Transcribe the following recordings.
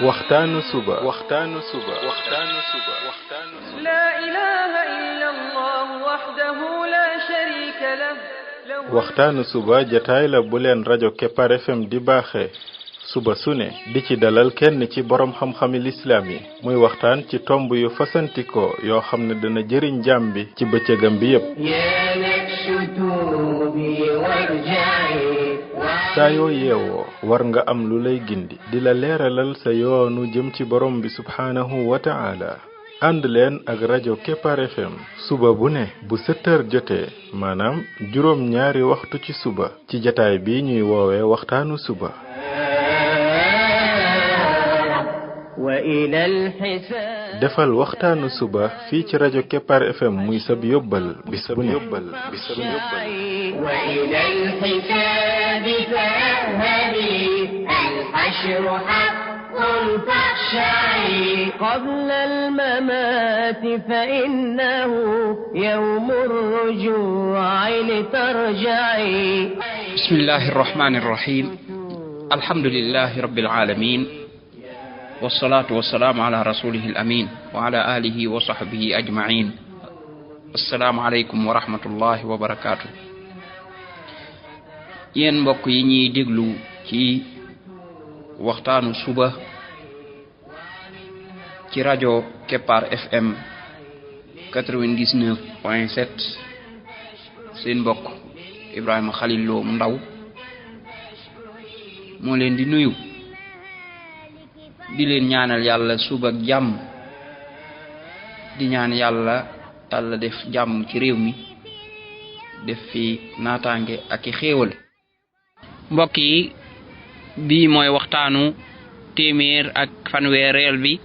waxtaanu suba لا إله إلا الله وحده لا شريك له waxtaanu suba jataay la bu leen rajo Kepar FM di baaxee suba su ne di ci dalal kenn ci borom xam-xami lislaam yi muy waxtaan ci tomb yu fasantikoo yoo xam ne dana jëriñ jaam bi ci bëccëgam bi yépp saa yoo yeewoo war nga am lu lay gindi di la leeralal sa yoonu jëm ci borom bi subhaanahu wa ta'ala ànd leen ak rajo Kepar FM suba bu ne bu 7h jotee maanaam juróom ñaari waxtu ci suba ci jataay bi ñuy woowee waxtaanu suba defal waxtaanu suba fii ci rajo Kepar FM muy sab yóbbal bis bu ne قبل الممات فإنه يوم الرجوع لترجعي بسم الله الرحمن الرحيم الحمد لله رب العالمين والصلاة والسلام على رسوله الأمين وعلى آله وصحبه أجمعين السلام عليكم ورحمة الله وبركاته ين mbokk yi ñi déglu ci waxtaanu suba ci rajo Kepar FM 99.7 seen mbokk Ibrahima Khalil Lo mu ndaw moo leen di nuyu di leen ñaanal yàlla suba ak jàmm di ñaan yàlla def jàmm ci réew mi def fi naataange ak i xéewal mbokk yi bii mooy waxtaanu téeméer ak fanweereel bi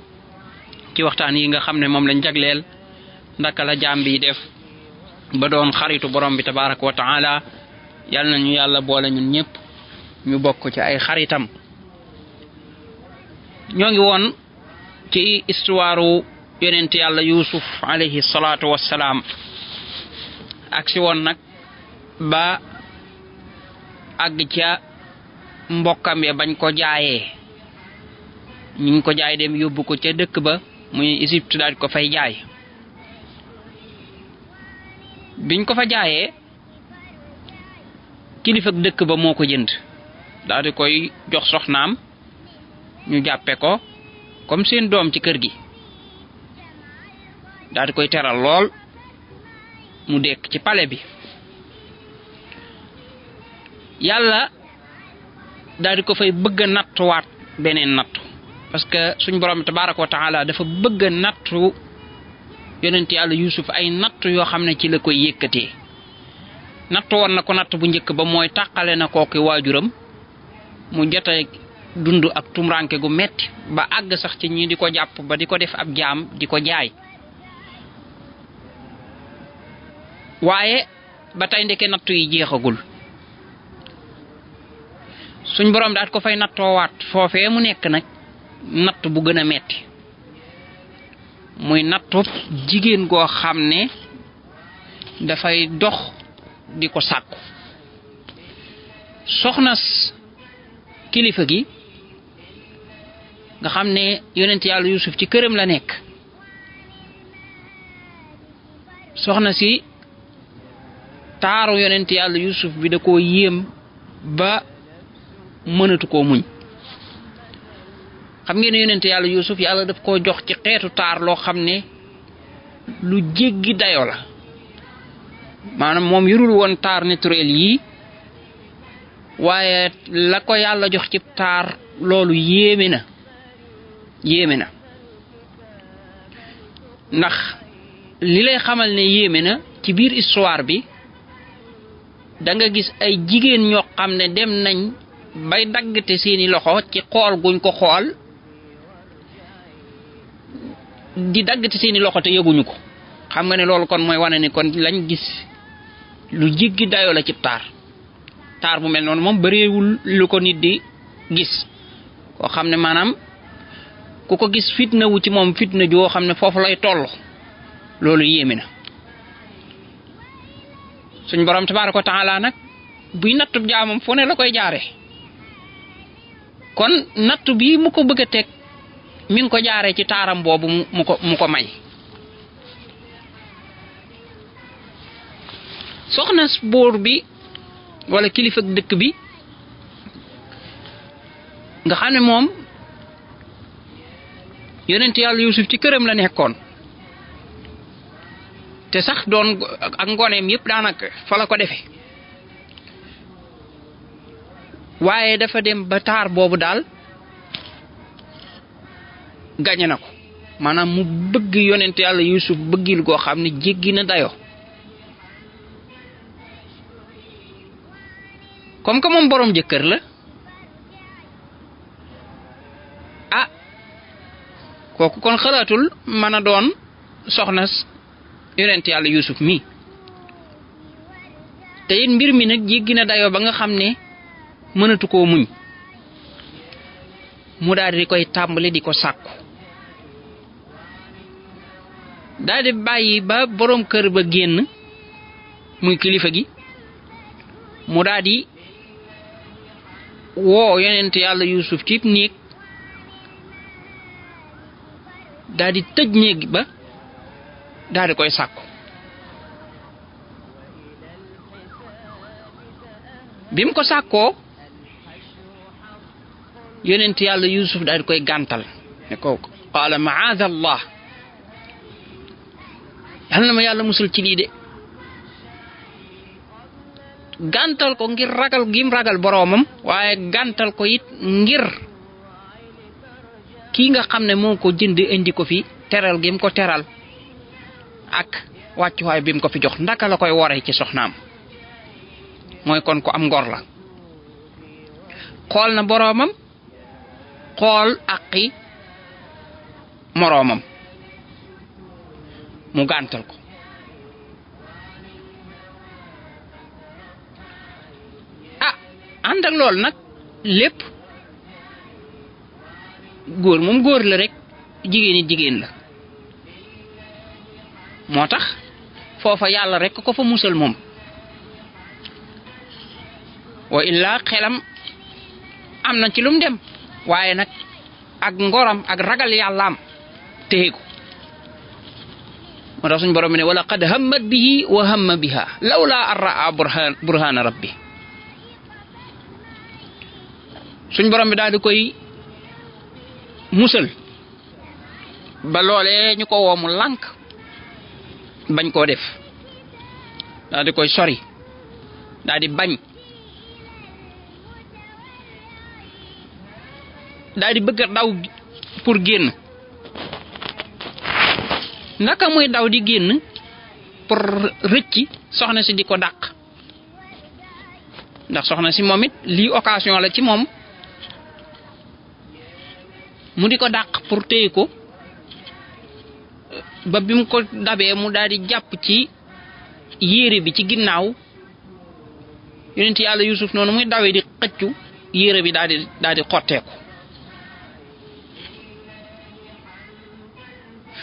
ci waxtaan yi nga xam ne moom lañ jagleel ndaka la jaam bi def ba doon xaritu borom bi tabaraka wa taala yàlla nañu yàlla boole ñun ñëpp ñu bokk ci ay xaritam ñoo ngi woon ci histoire yonent yàlla Yuusuf alayhi salaatu wassalaam ak si woon nag ba àgg ca mbokkam ya bañ ko jaayee ñu ngi ko jaay dem yóbbu ko ca dëkk ba muy Égypte daal ko fay jaay biñ ko fa jaayee kilifa dëkk ba moo ko jënd daal di koy jox soxnaam ñu jàppe ko comme seen doom ci kër gi daal di koy teral lool mu dekk ci palais bi yàlla daal di ko fay bëgg a nattuwaat beneen nattu parce que suñ borom tabaraka wa taala dafa bëgg a nattu yonent yàlla Yuusuf ay nattu yoo xam ne ci la koy yëkkatee nattu woon na ko natt bu njëkk ba mooy tàqale na kooki waajuram mu jotee dund ak tumranke gu metti ba àgg sax ci ñi di ko jàpp ba di ko def ab jaam di ko jaay waaye ba tey ndeke nattu yi jeexagul suñ borom daat ko fay nattoowaat foofee mu nekk nag natt bu gën a metti muy nattu jigéen goo xam ne dafay dox di ko sàkku soxna kilifa gi nga xam ne yonent yàlla Yuusuf ci këram la nekk soxna si taaru yonent yàlla Yuusuf bi da koo yéem ba mënatu koo muñ xam ngeen ne yonent yàlla Yuusuf yàlla daf koo jox ci xeetu taar loo xam ne lu jéggi dayo la maanaam moom yorul woon taar naturel yi waaye la ko yàlla jox ci taar loolu yéeme na ndax li lay xamal ne yéeme na ci biir histoire bi da nga gis ay jigéen ñoo xam ne dem nañ bay daggate seeni loxo ci xool guñ ko xool di daggate seeni loxo te yëguñu ko xam nga ne loolu kon mooy wane ni kon lañ gis lu jéggi dayoo la ci taar bu mel noonu moom bëreewul lu ko nit di gis koo xam ne maanaam ku ko gis fitna wu ci moom fitna joo xam ne foofu lay toll loolu yéeme na suñ borom tabaaraka wa taala nag buy nattub jaamam fu ne la koy jaare kon nattu bii mu ko bëgg a teg mi ngi ko jaaree ci taaram boobu mu ko may. soxna buur bi wala kilifa dëkk bi nga xam ne moom yonent yàlla Yuusuf ci këram la nekkoon te sax doon ak ngoneem yëpp daanaka fa la ko defee waaye dafa dem ba taar boobu daal gañe na ko maanaam mu bëgg yonent yàlla Yuusuf bëggil goo xam ne jéggi na dayoo comme que moom boroom jëkkër la ah kooku kon xalaatul mën a doon soxna yonent yàlla Yuusuf mi te it mbir mi nag jéggi na dayoo ba nga xam ne mënatu koo muñ mu daal di koy tàmbali di ko sàkku daal di bàyyi ba boroom kër ba génn muy kilifa gi mu daal di woo yonent yàlla Yuusuf ci néeg daal di tëj néeg ba daal di koy sàkku bi mu ko sàkkoo yonent yàlla Yuusuf daal di koy gàntal ne ko qaala ma'aada Allah yal na ma yàlla musul ci lii de gàntal ko ngir ragal gim ragal boroomam waaye gàntal ko it ngir kii nga xam ne moo ko jënd indi ko fi teral gim ko teral ak wàccuwaay bi mu ko fi jox ndaka la koy woree ci soxnaam mooy kon ko am ngor la xool na boroomam xool aqi moroomam mu gàntal ko ànd ak loolu nag lépp góor moom góor la rek jigéen la moo tax foofa yàlla rek ko fa musal moom wa illaa xelam am na ci lum dem waaye nag ak ngoram ak ragal yàllaam téye ko moo tax suñ borom ne wala qad hammat bihi wa hamma biha lawla an raa burhana rabbi suñ borom bi daal di koy musal ba loolee ñu ko woomu lànk bañ koo def daal di koy sori daal di bañ daal di bëgg a daw pour génn naka muy daw di génn pour rëcci soxna si di ko dàq ndax soxna si moom it lii occasion la ci moom mu di ko dàq pour téye ko ba bi mu ko dabee mu daal di jàpp ci yére bi ci ginnaaw yonent yàlla Yuusuf noonu muy dawee di xëccu yére bi daal di xotteeku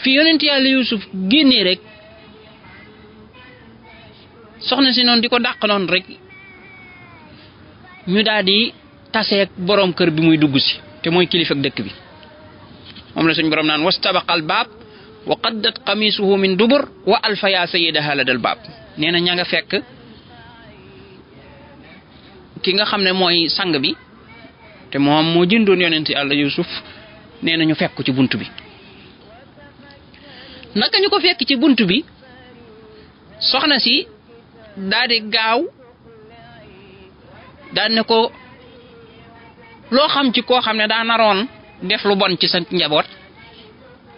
fi yonent yàlla Yuusuf génnee rek soxna si noonu di ko dàq noonu rek ñu daal di taseeg boroom kër bi muy dugg si te mooy kilifa ak dëkk bi moom la suñ borom naan wastabaqal baab wa qaddat qamisuhu min dubur wa alfa ya sayyidaha ladal baab nee na ña nga fekk ki nga xam ne mooy sang bi te moom moo jëndoon yonent yàlla Yuusuf nee na ñu fekk ci bunt bi naka ñu ko fekk ci bunt bi soxna si daal di gaaw daal ne ko loo xam ci koo xam ne daa naroon def lu bon ci sa njaboot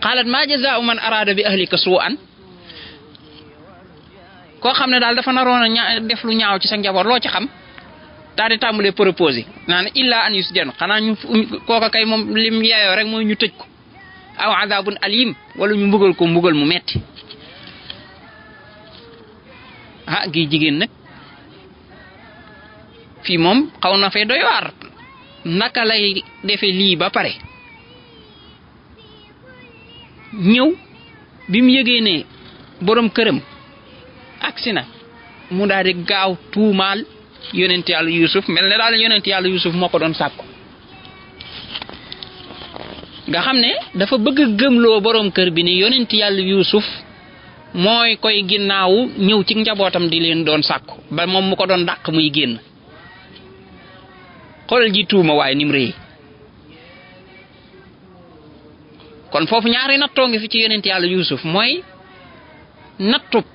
xaalat ma jazaa'u man araada bi ahlika su'an koo xam ne daal dafa naroon a def lu ñaaw ci sa njaboot loo ci xam daal di tàmbalee proposé naan illa an yusjanu xanaa ñu kooka kay moom lim yeeyoo rek mooy ñu tëj ko aw azabun alim wala ñu mbugal ko mbugal mu metti gi jigéen nag fii moom xaw na fay doy waar naka lay defe lii ba pare ñëw bi mu yëgee ne borom këram agsi na mu daal di gaaw tuumaal yonent yàlla Yuusuf mel ne daal yonent yàlla Yuusuf moo ko doon sàkku nga xam ne dafa bëgg gëmloo borom kër bi ni yonent yàlla Yuusuf mooy koy ginnaaw ñëw ci njabootam di leen doon sàkku ba moom mu ko doon dàq muy génn. xoolal ji tuuma waaye nim rëy kon foofu ñaari nattoo ngi fi ci yonent yàlla Yuusuf mooy nattub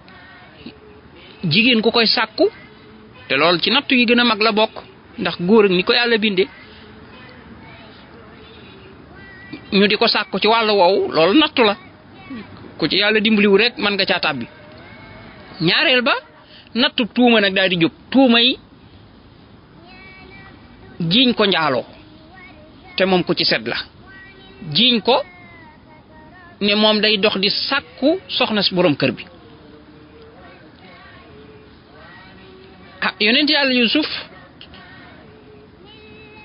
jigéen ku koy sàkku te loolu ci nattu yi gën a mag la bokk ndax góor ak ni ko yàlla binde ñu di ko sàkku ci wàllu woowu loolu nattu la ku ci yàlla dimbaliwu rek mën nga caa tàbbi. ñaareel ba nattub tuuma nag daal di jóg tuuma yi jiiñ ko njaaloo te moom ku ci set la jiiñ ko ne moom day dox di sàkku soxna si borom kër bi. yonent yàlla Yuusuf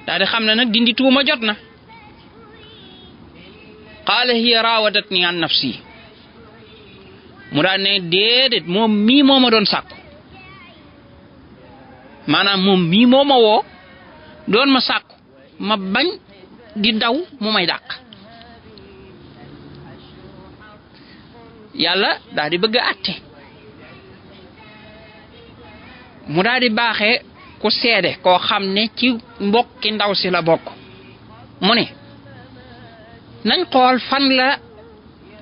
daal di xam ne nag dindi tuuma jot na. qaala hiya raawadatni an nafsi mu daal ne déedéet moom mii moo ma doon sàkku maanaam moom mii moo ma woo doon ma sàkku ma bañ di daw mu may dàq. yàlla daal di bëgg a àtte mu daal di baaxee ku seede koo xam ne ci mbokki ndaw si la bokk mu ne nañ xool fan la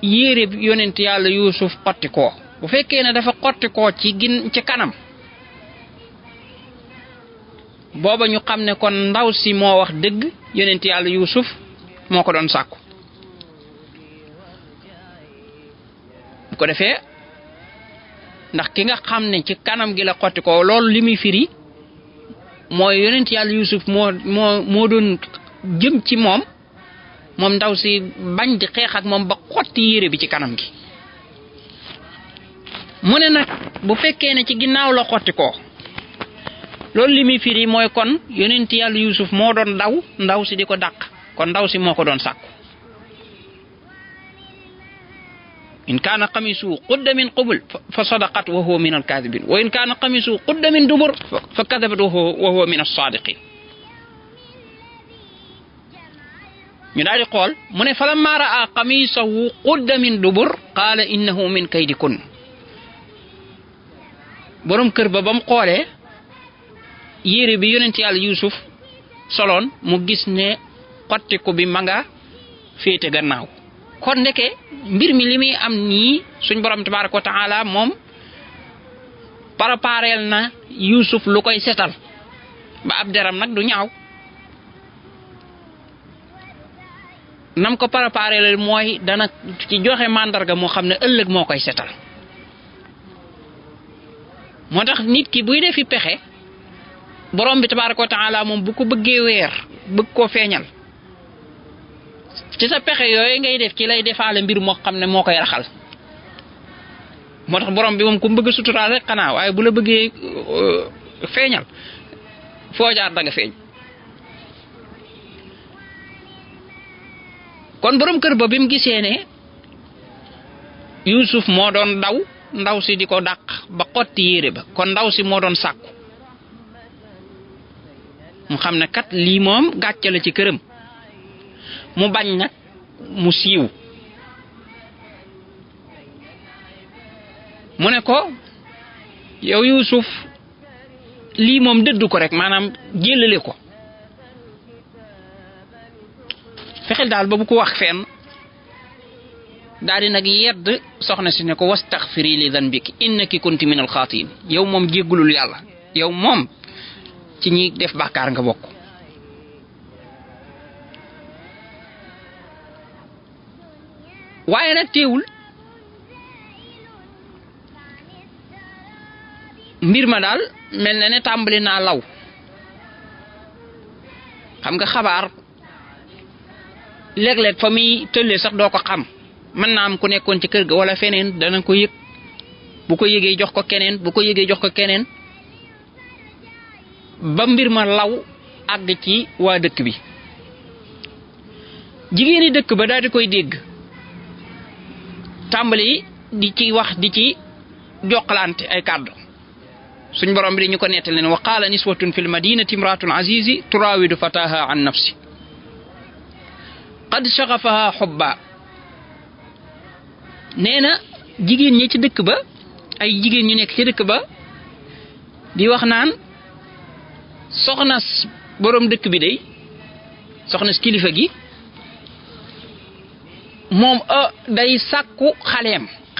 yére yonent yàlla Yuusuf xotti koo bu fekkee ne dafa xotti koo ci kanam booba ñu xam ne kon ndaw si moo wax dëgg yonent yàlla Yuusuf moo ko doon sàkku. bu ko defee ndax ki nga xam ne ci kanam gi la xotti ko loolu li muy firi mooy yonent yàlla Yuusuf moo doon jëm ci moom ndaw si bañ di xeex ak moom ba xotti yére bi ci kanam gi. mu ne nag bu fekkee ne ci ginnaaw la xotti ko loolu li muy firi mooy kon yonent yàlla Yuusuf moo doon daw ndaw si di ko dàq kon ndaw si moo ko doon sàkku. in kaana qamiisuhu qudda min qubul fa sadaqat wa huwa min alkaadibin wa in kaana qamiisuhu qudda min dubur fa kadabat wa huwa min alsaadiqin. ñu daal di xool mu ne falammaa raa qamiisahu qudda min dubur qaala innahu min kaydikun. borom kër ba mu xoolee yére bi yonent yàlla Yuusuf soloon mu gis ne xottiku bi ma nga féete gannaaw. kon ndeke mbir mi li muy am nii suñ borom tabaaraka wa taala moom prépareel na Yuusuf lu koy setal ba ab deram nag du ñaaw. nam ko prépareel mooy dana ci joxe màndarga moo xam ne ëllëg moo koy setal. moo tax nit ki buy defi pexe borom bi tabaaraka wa taala moom bu ko bëggee weer bëgg koo feeñal ci sa pexe yooyu ngay def ci lay defaale mbir moo xam ne moo koy raxal. moo tax borom bi moom ku bëgg suturaal rek xanaa waaye bu la bëggee feeñal foo jaar da nga feeñ. kon borom kër ba bi mu gisee ne Yuusuf moo doon daw ndaw si di ko dàq ba xotti yére ba kon ndaw si moo doon sàkku mu xam ne kat lii moom gàcce la ci këram mu bañ nag mu siiw. mu ne ko yow Yuusuf lii moom dëddu ko rek maanaam jëlale ko fexeel daal ba bu ko wax fenn. daal di nag yedd soxna si ne ko wastaxfiri li danbiki innaki kunti min alxaatiin yow moom jéggulul yàlla yow moom ci ñi def bàkkaar nga bokk. waaye nag teewul mbir ma daal mel na ne tàmbali naa law. xam nga xabaar léeg-léeg fa muy tëllee sax doo ko xam. mën naa am ku nekkoon ci kër ga wala feneen dana ko yëg bu ko yëgee jox ko keneen bu ko yëgee jox ko keneen ba mbir ma law àgg ci waa dëkk bi. jigéeni dëkk ba daal di koy dégg tàmbali di ci wax di ci jokkalante ay kàddu. suñ borom bi dañu ko nettali ne wa qaala niswatun fil madinati imraatul azizi turaawidu fataha an nafsi qad shaghafaha hubba nee na jigéen ñi ci dëkk ba ay jigéen ñu nekk ci dëkk ba di wax naan soxna borom dëkk bi day soxna kilifa gi moom day sàkku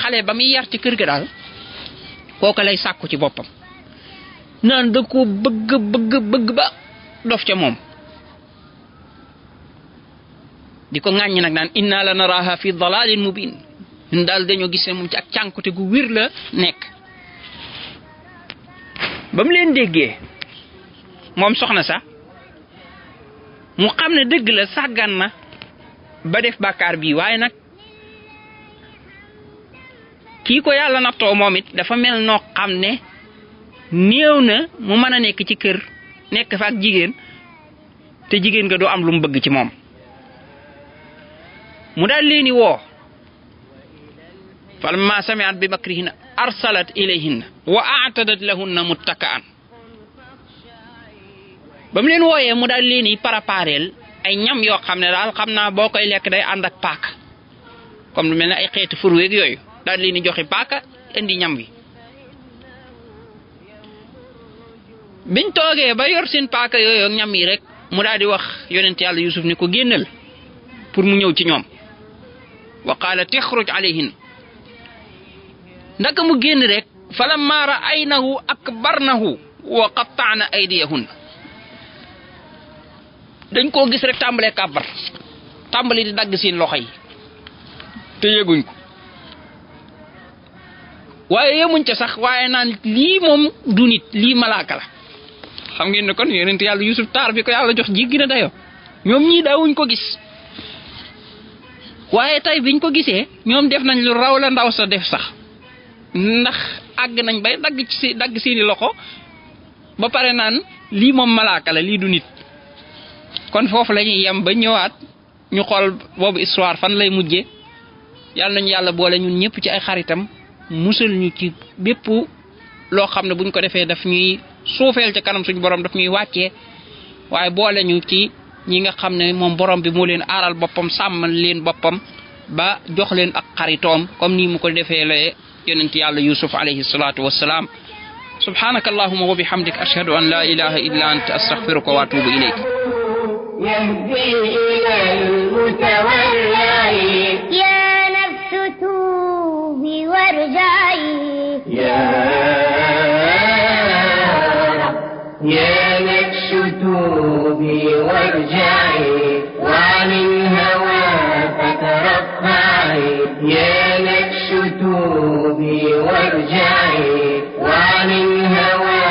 xale ba muy yar ci kër ga daal kooku lay sàkku ci boppam naan da ko bëgg ba dof ca moom di ko ŋàññi nag naan inna la naraha fi dalalin mubin ñun daal dañoo gisee moom ci ak cànkute gu wir la nekk ba mu leen déggee moom soxna sax mu xam ne dëgg la sàggan na ba def bàkkaar bii waaye nag kii ko yàlla nattoo moom it dafa mel noo xam ne néew na mu mën a nekk ci kër nekk fa ak jigéen te jigéen nga doo am lu mu bëgg ci moom mu daal leeni woo falamma sami'at bi makrihinna arsalat ilayhinna wa a'tadat lahunna muttaka'an ba mu leen wooyee mu daal leeni prépareel ay ñam yoo xam ne daal xam naa boo koy lekk day ànd ak paaka comme lu mel ne ay xeeti furweeg yooyu daal leeni joxe paaka indi ñam wi biñ toogee ba yor seen paaka yooyu ak ñam yi rek mu daal di wax yonent yàlla Yusuf ni ko génnal pour mu ñëw ci ñoom wa qaalat ixruj alayhin ndaka mu génn rek falamma ra'aynahu akbarnahu wa qatta'na aydiyahun dañ koo gis rek tàmbalee kàbbar tàmbali di dagg seen loxo yi te yëguñ ko waaye yemuñ ca sax waaye naan lii moom du nit lii malaaka la xam ngeen ne kon yonent yàlla Yusuf taar bi ko yàlla jox jéggi na dayoo ñoom ñii daawuñ ko gis waaye tey biñ ko gisee ñoom def nañ lu raw la ndaw sa def sax ndax àgg nañ bay dagg seeni loxo ba pare naan lii moom malaaka la lii du nit kon foofu la ñuy yem ba ñëwaat ñu xool boobu histoire fan lay mujjee yàlla nañu yàlla boole ñun ñëpp ci ay xaritam musal ñu ci bépp loo xam ne buñ ko defee daf ñuy suufeel ca kanam suñu borom daf ñuy wàccee waaye boole ñu ci ñi nga xam ne moom borom bi moo leen aaral boppam sàmmal leen boppam ba jox leen ak xaritoom comme nii mu ko defee la yonent yàlla Yusuf alayhi salaatu wassalaam subhanaka allahumma wa bihamdik ashhadu an la ilaha illa anta astaghfiruka wa atubu ilayk يهدي إلى المتورع يا نفس توبي وارجعي يا نفس توبي وارجعي وعن الهوى فترفعي يا نفس توبي وارجعي وعن الهوى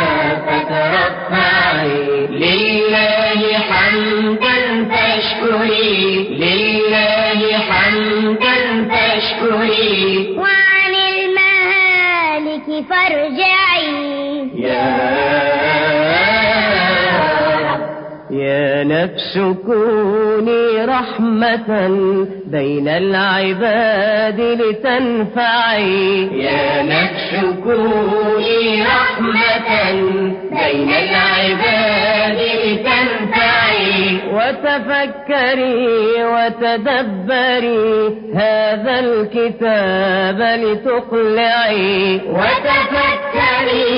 فترفعي لله حمدا فاشكري لله حمدا فاشكري وعن المهالك فارجعي يا نفس كوني رحمة بين العباد لتنفعي يا نفس كوني رحمة بين العباد لتنفعي وتفكري وتدبري هذا الكتاب لتقلعي وتفكري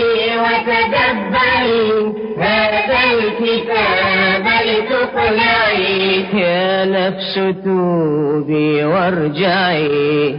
وتدبري هذا الكتاب لتقلعي يا نفس توبي وارجعي